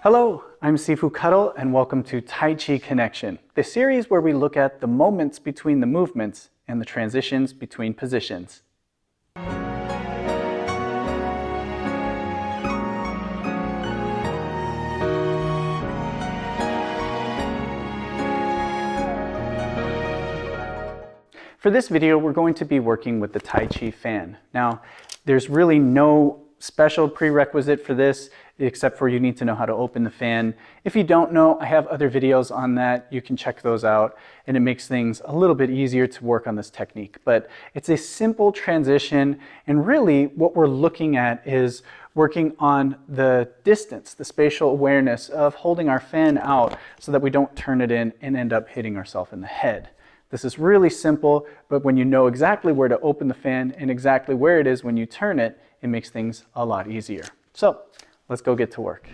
Hello, I'm Sifu Kuttel and welcome to Tai Chi Connection, the series where we look at the moments between the movements and the transitions between positions. For this video, we're going to be working with the Tai Chi Fan. Now, there's really no special prerequisite for this, except for you need to know how to open the fan. If you don't know, I have other videos on that. You can check those out, and it makes things a little bit easier to work on this technique. But it's a simple transition, and really what we're looking at is working on the distance, the spatial awareness of holding our fan out so that we don't turn it in and end up hitting ourselves in the head. This is really simple, but when you know exactly where to open the fan and exactly where it is when you turn it, it makes things a lot easier. So let's go get to work.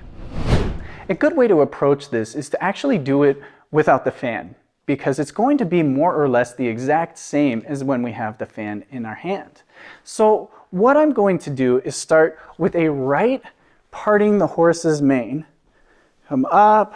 A good way to approach this is to actually do it without the fan, because it's going to be more or less the exact same as when we have the fan in our hand. So what I'm going to do is start with a right parting the horse's mane, come up,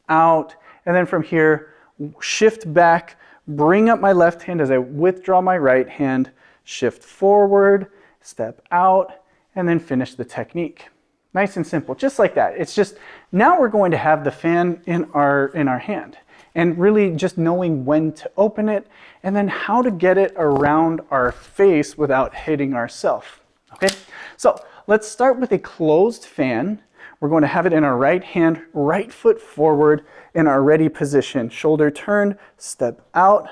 out, and then from here, shift back, bring up my left hand as I withdraw my right hand, shift forward, step out, and then finish the technique. Nice and simple, just like that. It's just, now we're going to have the fan in our hand, and really just knowing when to open it, and then how to get it around our face without hitting ourselves. Okay, so let's start with a closed fan. We're going to have it in our right hand, right foot forward in our ready position. Shoulder turned, step out,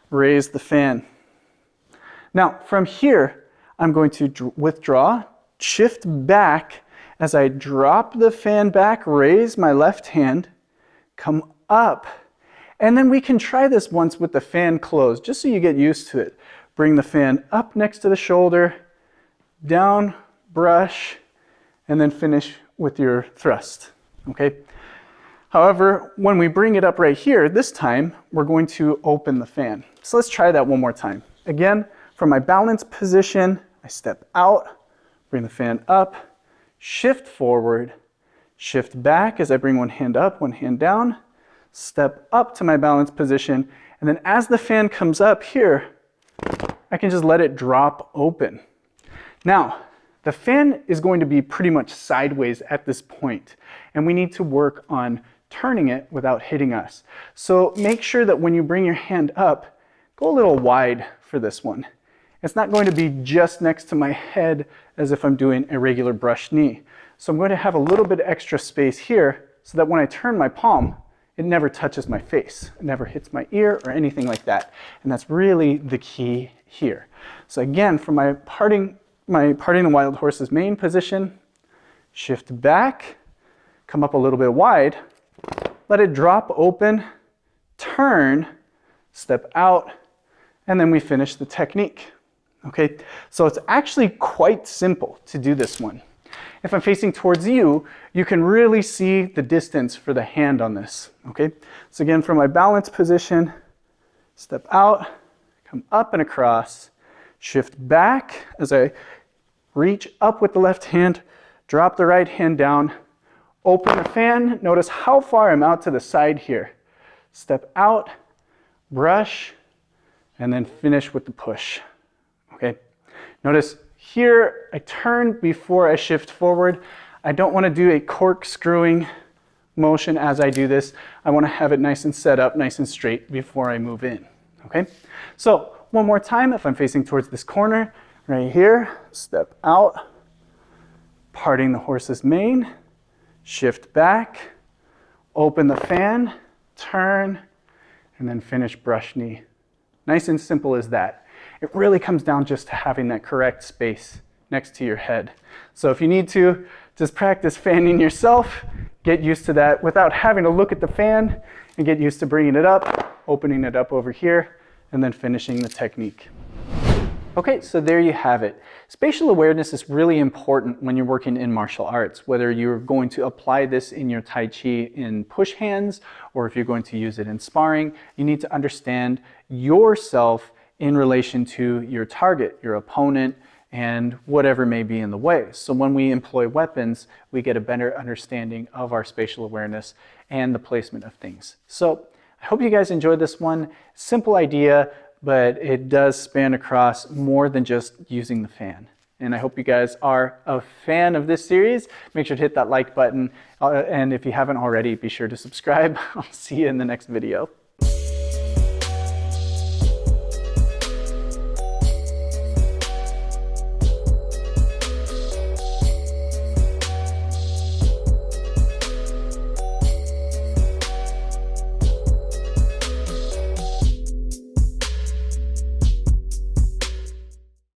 raise the fan. Now from here, I'm going to withdraw, shift back as I drop the fan back, raise my left hand, come up, and then we can try this once with the fan closed, just so you get used to it. Bring the fan up next to the shoulder, down, brush, and then finish with your thrust, okay? However, when we bring it up right here, this time, we're going to open the fan. So let's try that one more time. Again, from my balance position, I step out, bring the fan up, shift forward, shift back as I bring one hand up, one hand down, step up to my balance position, and then as the fan comes up here, I can just let it drop open. Now, the fan is going to be pretty much sideways at this point, and we need to work on turning it without hitting us. So make sure that when you bring your hand up, go a little wide for this one. It's not going to be just next to my head as if I'm doing a regular brush knee. So I'm going to have a little bit extra space here so that when I turn my palm, it never touches my face. It never hits my ear or anything like that. And that's really the key here. So again, from my parting the wild horse's mane position, shift back, come up a little bit wide, let it drop open, turn, step out, and then we finish the technique. Okay, so it's actually quite simple to do this one. If I'm facing towards you, you can really see the distance for the hand on this. Okay, so again, from my balance position, step out, come up and across, shift back as I reach up with the left hand, drop the right hand down, open the fan. Notice how far I'm out to the side here. Step out, brush, and then finish with the push. Okay, notice here I turn before I shift forward. I don't want to do a corkscrewing motion as I do this. I want to have it nice and set up, nice and straight before I move in. Okay, so one more time, if I'm facing towards this corner, right here, step out, parting the horse's mane, shift back, open the fan, turn, and then finish brush knee. Nice and simple as that. It really comes down just to having that correct space next to your head. So if you need to, just practice fanning yourself, get used to that without having to look at the fan, and get used to bringing it up, opening it up over here, and then finishing the technique. Okay, so there you have it. Spatial awareness is really important when you're working in martial arts, whether you're going to apply this in your Tai Chi in push hands, or if you're going to use it in sparring. You need to understand yourself in relation to your target, your opponent, and whatever may be in the way. So when we employ weapons, we get a better understanding of our spatial awareness and the placement of things. So I hope you guys enjoyed this one. Simple idea, but it does span across more than just using the fan. And I hope you guys are a fan of this series. Make sure to hit that like button. And if you haven't already, be sure to subscribe. I'll see you in the next video.